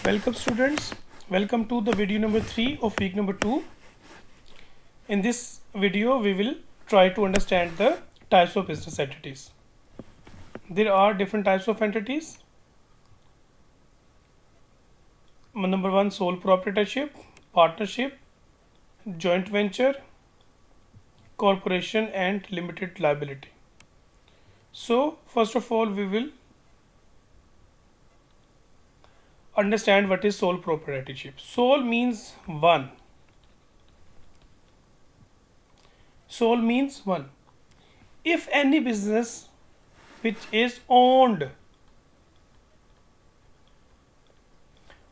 Welcome students, welcome to the video number 3 of week number 2. In this video we will try to understand the types of business entities. There are different types of entities. Number 1, sole proprietorship, partnership, joint venture, corporation and limited liability. So first of all we will understand what is sole proprietorship. Sole means one. Sole means one. If any business which is owned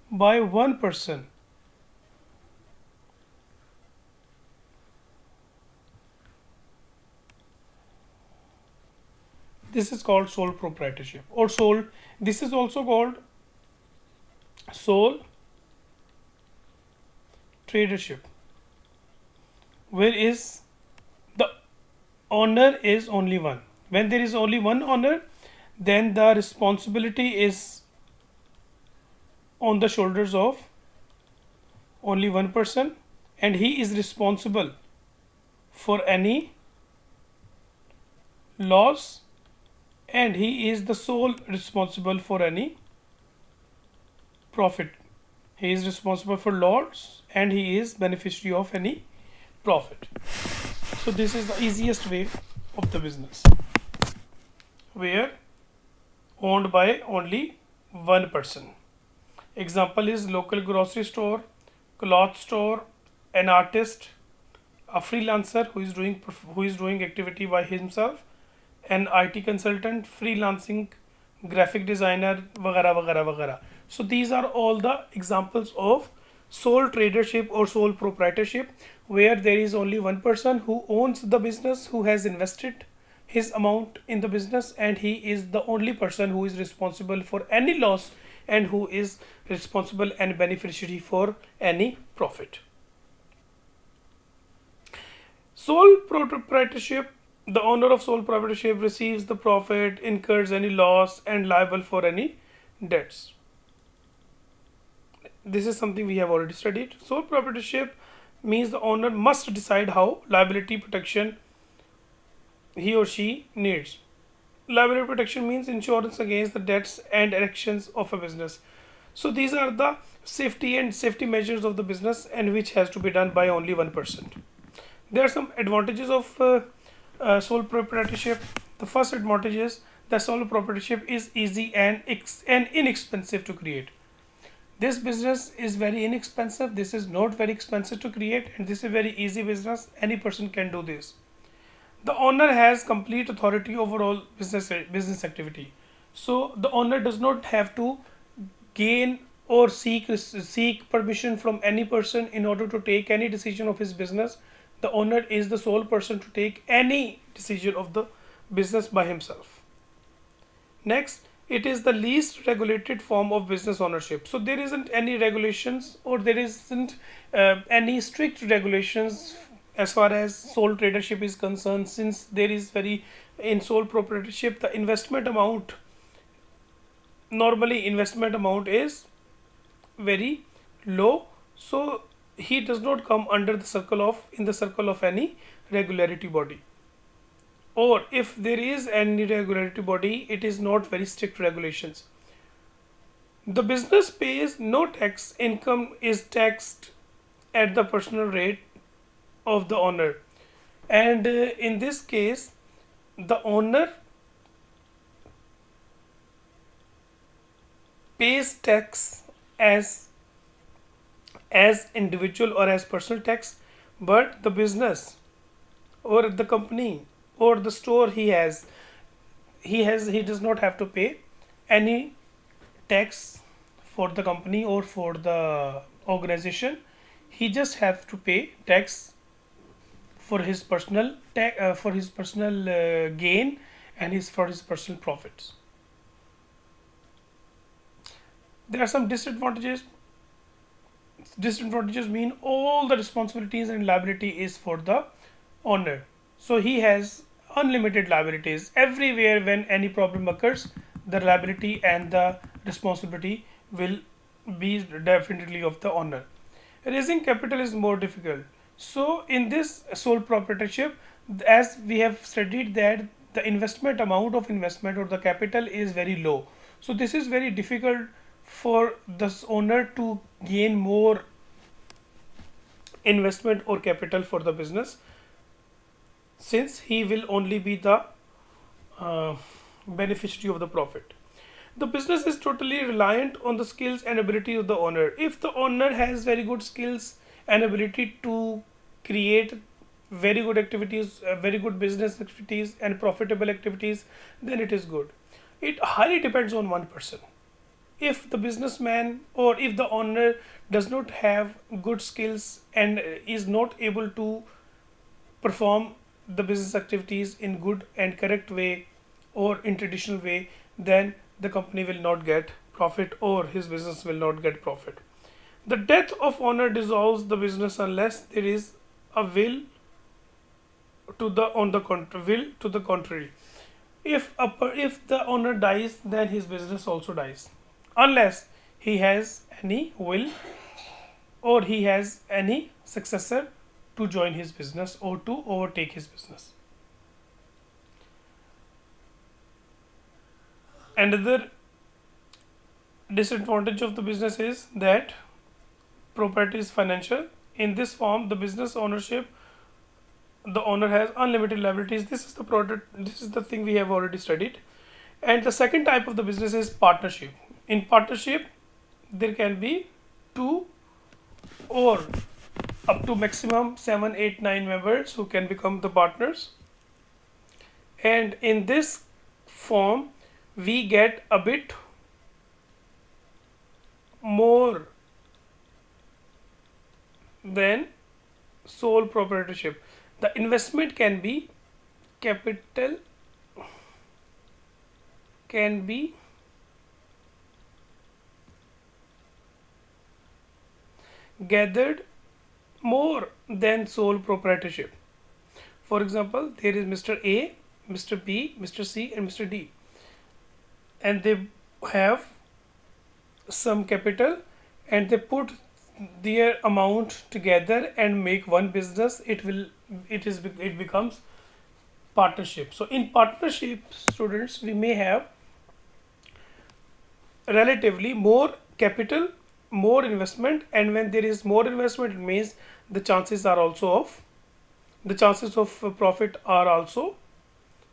by one person this is called sole proprietorship or sole. This is also called sole tradership, where is the owner is only one. When there is only one owner, then the responsibility is on the shoulders of only one person, and he is responsible for any loss, and he is the sole responsible for any profit. He is responsible for loss and he is beneficiary of any profit. So this is the easiest way of the business, where owned by only one person. Example is local grocery store, cloth store, an artist, a freelancer who is doing activity by himself, an IT consultant, freelancing, graphic designer, वगैरह वगैरह वगैरह. So these are all the examples of sole tradership or sole proprietorship, where there is only one person who owns the business, who has invested his amount in the business, and he is the only person who is responsible for any loss and who is responsible and beneficiary for any profit. Sole proprietorship, the owner of sole proprietorship receives the profit, incurs any loss and liable for any debts. This is something we have already studied. Sole proprietorship means the owner must decide how liability protection he or she needs. Liability protection means insurance against the debts and actions of a business. So these are the safety measures of the business, and which has to be done by only one person. There are some advantages of sole proprietorship. The first advantage is that sole proprietorship is easy and inexpensive to create. This business is very inexpensive. This is not very expensive to create, and this is a very easy business. Any person can do this. The owner has complete authority over all business activity. So the owner does not have to gain or seek permission from any person in order to take any decision of his business. The owner is the sole person to take any decision of the business by himself. Next, it is the least regulated form of business ownership. So there isn't any regulations, or there isn't any strict regulations as far as sole tradership is concerned, since there is in sole proprietorship the investment amount is very low. So he does not come under the circle of any regularity body, or if there is any regularity body, it is not very strict regulations. The business pays no tax. Income is taxed at the personal rate of the owner, and in this case the owner pays tax as individual or as personal tax, but the business or the company or the store he does not have to pay any tax for the company or for the organization. He just have to pay tax for his personal gain and for his personal profits. There are some disadvantages. Disadvantages mean all the responsibilities and liability is for the owner. So he has unlimited liabilities. Everywhere when any problem occurs, the liability and the responsibility will be definitely of the owner. Raising capital is more difficult. So in this sole proprietorship, as we have studied that the investment amount of investment or the capital is very low. So this is very difficult for this owner to gain more investment or capital for the business, since he will only be the uh, beneficiary of the profit. The business is totally reliant on the skills and ability of the owner. If the owner has very good skills and ability to create very good activities, very good business activities and profitable activities, then it is good. It highly depends on one person. If the businessman or if the owner does not have good skills and is not able to perform the business activities in good and correct way or in traditional way, then the company will not get profit or his business will not get profit. The death of owner dissolves the business unless there is a will to the will to the contrary. If the owner dies, then his business also dies, unless he has any will or he has any successor to join his business or to overtake his business. Another disadvantage of the business is that property is financial. In this form, the business ownership, the owner has unlimited liabilities. This is the product. This is the thing we have already studied. And the second type of the business is partnership. In partnership, there can be two or up to maximum 7, 8, 9 members who can become the partners. And in this form, we get a bit more than sole proprietorship. The investment can be capital, can be gathered more than sole proprietorship. For example, there is Mr. A, Mr. B, Mr. C, and Mr. D, and they have some capital and they put their amount together and make one business. It becomes partnership. So in partnership, students, we may have relatively more capital, more investment, and when there is more investment, it means the chances of profit are also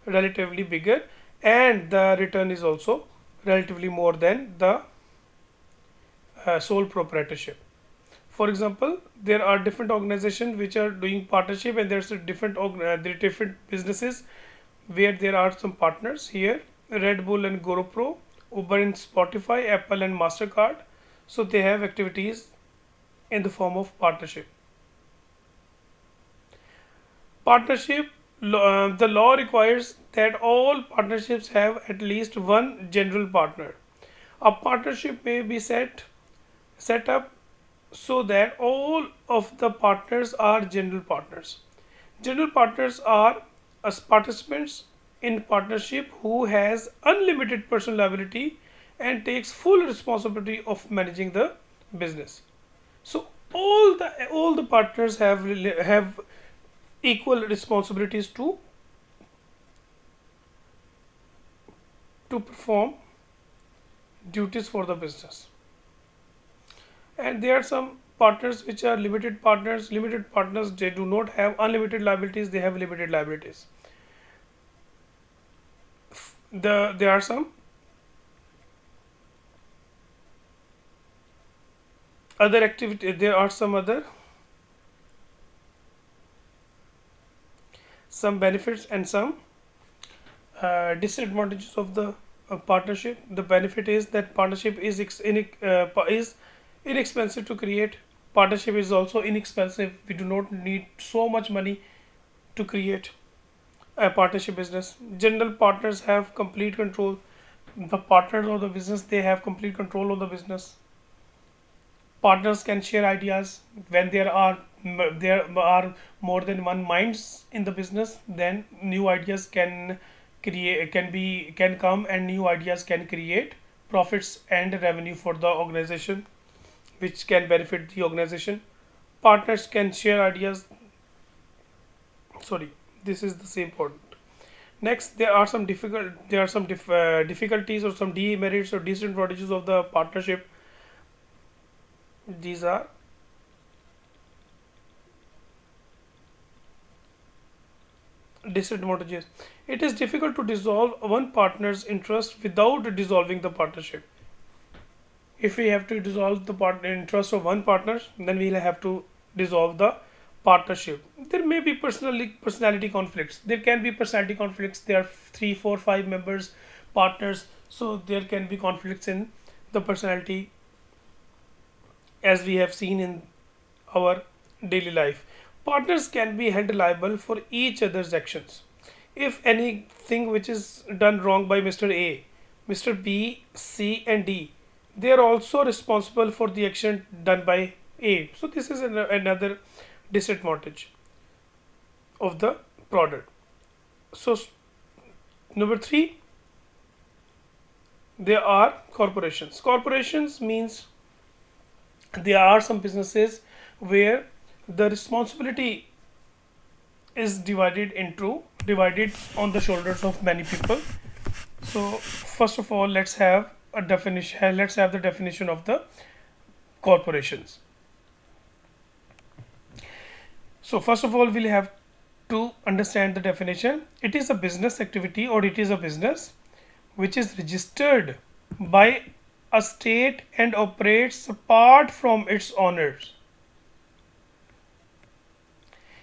relatively bigger, and the return is also relatively more than the sole proprietorship. For example, there are different organizations which are doing partnership, and there's a different there are different businesses where there are some partners here: Red Bull and GoPro, Uber and Spotify, Apple and Mastercard. So they have activities in the form of partnership. Partnership, the law requires that all partnerships have at least one general partner. A partnership may be set up so that all of the partners are general partners. General partners are as participants in partnership who has unlimited personal liability and takes full responsibility of managing the business. So all the partners have equal responsibilities to perform duties for the business. And there are some partners which are limited partners. Limited partners, they do not have unlimited liabilities, they have limited liabilities. There are some other activity, there are some other some benefits and some disadvantages of the partnership. The benefit is that partnership is inexpensive to create. Partnership is also inexpensive. We do not need so much money to create a partnership business. General partners have complete control. The partners of the business, they have complete control of the business. Partners can share ideas. When there are more than one minds in the business, then new ideas can come, and new ideas can create profits and revenue for the organization. which can benefit the organization. Partners can share ideas. Sorry, this is the same point. Next, there are some difficulties or some demerits or disadvantages of the partnership. These are disadvantages. It is difficult to dissolve one partner's interest without dissolving the partnership. If we have to dissolve the interest of one partner, then we'll have to dissolve the partnership. There may be personality conflicts. There can be personality conflicts. There are 3, 4, 5 members, partners, so there can be conflicts in the personality, as we have seen in our daily life. Partners can be held liable for each other's actions. If anything which is done wrong by Mr. A, Mr. B, C, and D, they are also responsible for the action done by A. So this is another disadvantage of the product. So number 3, there are corporations. Corporations means there are some businesses where the responsibility is divided on the shoulders of many people. So first of all, let's have a definition. Let's have the definition of the corporations. So first of all, we'll have to understand the definition. It is a business activity, or it is a business which is registered by a state and operates apart from its owners.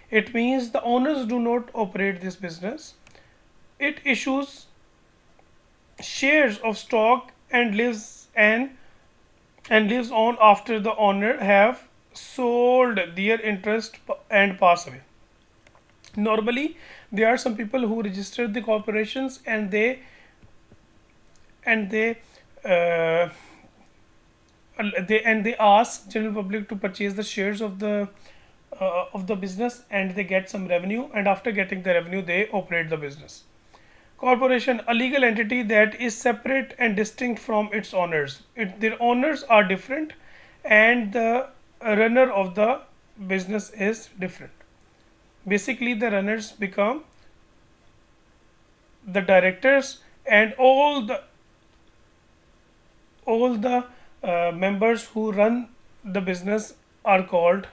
It means the owners do not operate this business. It issues shares of stock and lives on after the owner have sold their interest and pass away. Normally, there are some people who register the corporations and they ask general public to purchase the shares of the business, and they get some revenue, and after getting the revenue they operate the business. Corporation, a legal entity that is separate and distinct from its owners. Their owners are different and the runner of the business is different. Basically, the runners become the directors, and all the members who run the business are called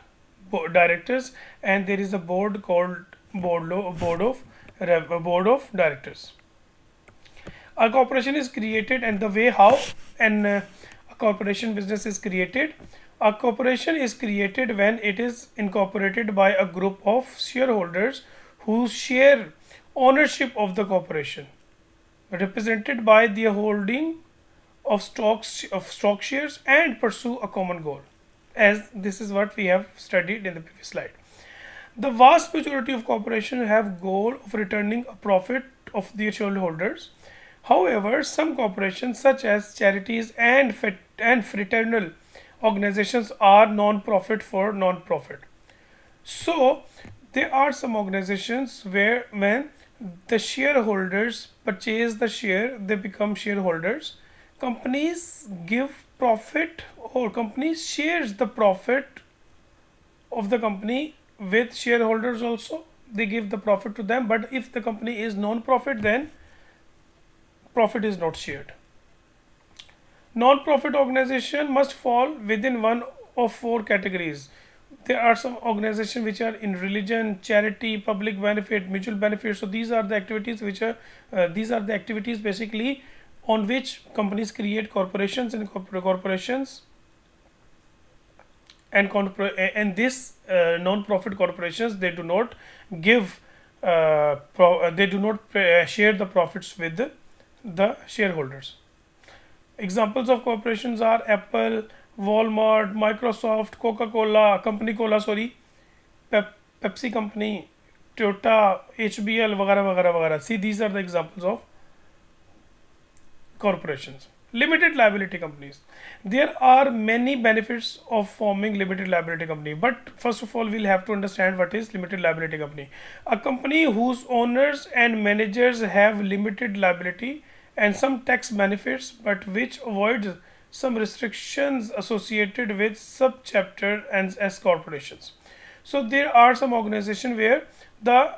directors, and there is a board called board of directors. A corporation is created, and the way how a corporation business is created. A corporation is created when it is incorporated by a group of shareholders who share ownership of the corporation, represented by the holding of stock shares, and pursue a common goal, as this is what we have studied in the previous slide. The vast majority of corporations have goal of returning a profit of their shareholders. However, some corporations such as charities and fraternal organizations are non-profit for non-profit. So there are some organizations where when the shareholders purchase the share, they become shareholders. Companies give profit, or companies shares the profit of the company with shareholders also. They give the profit to them, but if the company is non-profit, then profit is not shared. Non-profit organization must fall within one of 4 categories. There are some organizations which are in religion, charity, public benefit, mutual benefit. So these are the activities which are basically on which companies create corporations, and corporations and this non-profit corporations, they do not give they do not share the profits with the shareholders. Examples of corporations are Apple, Walmart, Microsoft, Coca-Cola, Pepsi company, Toyota, HBL, वगैरह वगैरह वगैरह. See, these are the examples of corporations. Limited liability companies. There are many benefits of forming limited liability company, but first of all, we'll have to understand what is limited liability company. A company whose owners and managers have limited liability and some tax benefits, but which avoids some restrictions associated with subchapter and S corporations. So there are some organizations where the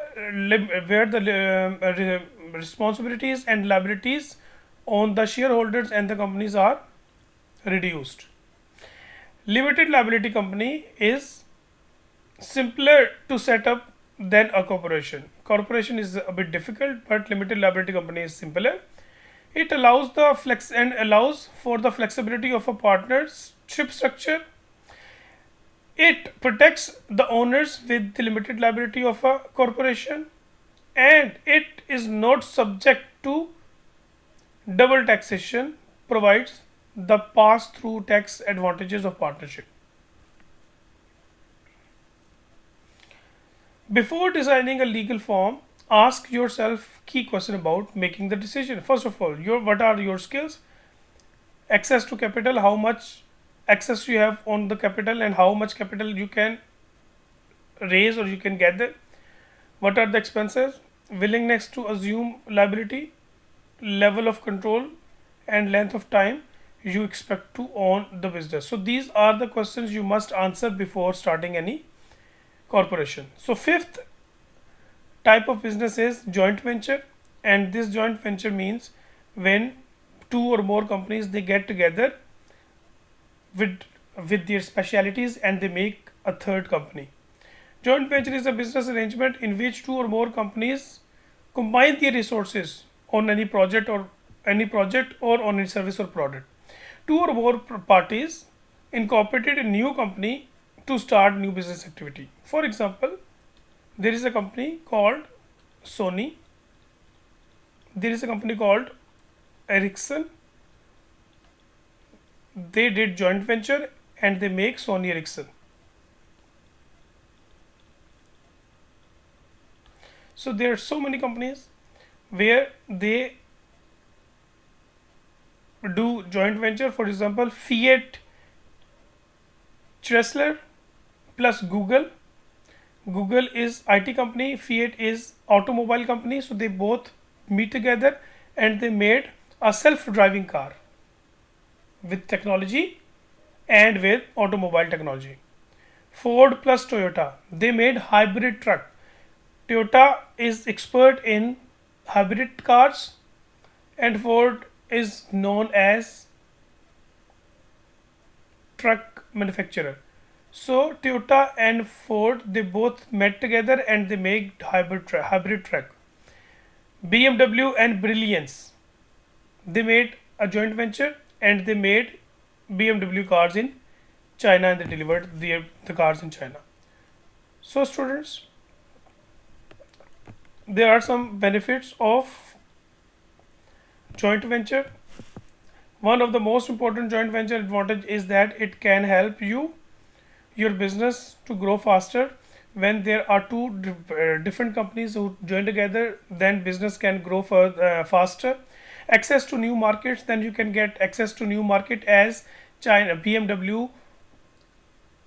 responsibilities and liabilities on the shareholders and the companies are reduced. Limited liability company is simpler to set up than a corporation. Corporation is a bit difficult, but limited liability company is simpler. It allows for the flexibility of a partnership structure. It protects the owners with the limited liability of a corporation, and it is not subject to double taxation, provides the pass-through tax advantages of partnership. Before designing a legal form, ask yourself key question about making the decision. First of all, what are your skills? Access to capital, how much access you have on the capital and how much capital you can raise or you can gather. What are the expenses? Willingness to assume liability, level of control, and length of time you expect to own the business. So these are the questions you must answer before starting any corporation. So fifth type of business is joint venture, and this joint venture means when two or more companies they get together with their specialities and they make a third company. Joint venture is a business arrangement in which two or more companies combine their resources on any project or on any service or product. Two or more parties incorporated a new company to start new business activity. For example, there is a company called Sony. There is a company called Ericsson. They did joint venture and they make Sony Ericsson. So there are so many companies where they do joint venture. For example, Fiat Chrysler plus Google. Google is IT company, Fiat is automobile company. So they both meet together and they made a self-driving car with technology and with automobile technology. Ford plus Toyota, they made hybrid truck. Toyota is expert in hybrid cars and Ford is known as truck manufacturer. So Toyota and Ford they both met together and they made hybrid truck. BMW and Brilliance, they made a joint venture and they made BMW cars in China and they delivered the cars in China. So students, there are some benefits of joint venture. One of the most important joint venture advantage is that it can help your business to grow faster. When there are two different companies who join together, then business can grow faster. Access to new markets, then you can get access to new market as China. BMW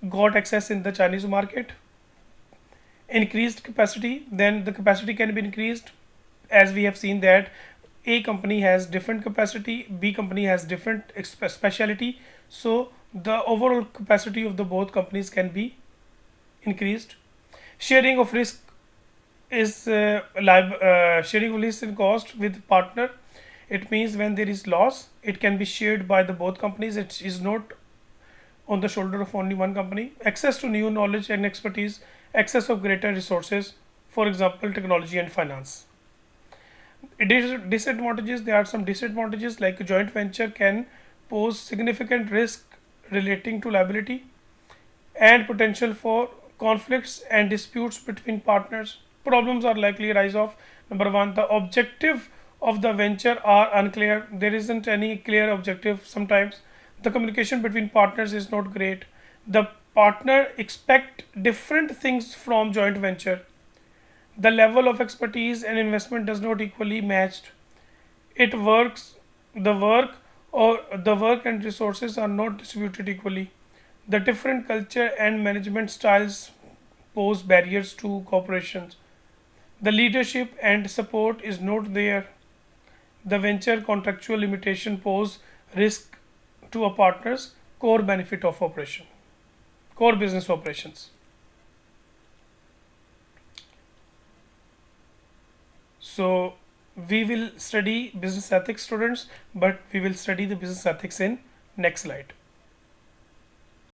got access in the Chinese market. Increased capacity, then the capacity can be increased, as we have seen that A company has different capacity, B company has different speciality, so the overall capacity of the both companies can be increased. Sharing of risk is sharing of risk and cost with partner. It means when there is loss, it can be shared by the both companies. It is not on the shoulder of only one company. Access to new knowledge and expertise, access of greater resources, for example, technology and finance. Disadvantages, there are some disadvantages like a joint venture can pose significant risk relating to liability and potential for conflicts and disputes between partners. Problems are likely arise of number one, the objective of the venture are unclear. There isn't any clear objective sometimes. The communication between partners is not great. The partner expect different things from joint venture. The level of expertise and investment does not equally matched. The work and resources are not distributed equally. The different culture and management styles pose barriers to corporations. The leadership and support is not there. The venture contractual limitation pose risk to a partner's core benefit of operation, core business operations. So we will study business ethics, students, but we will study the business ethics in next slide.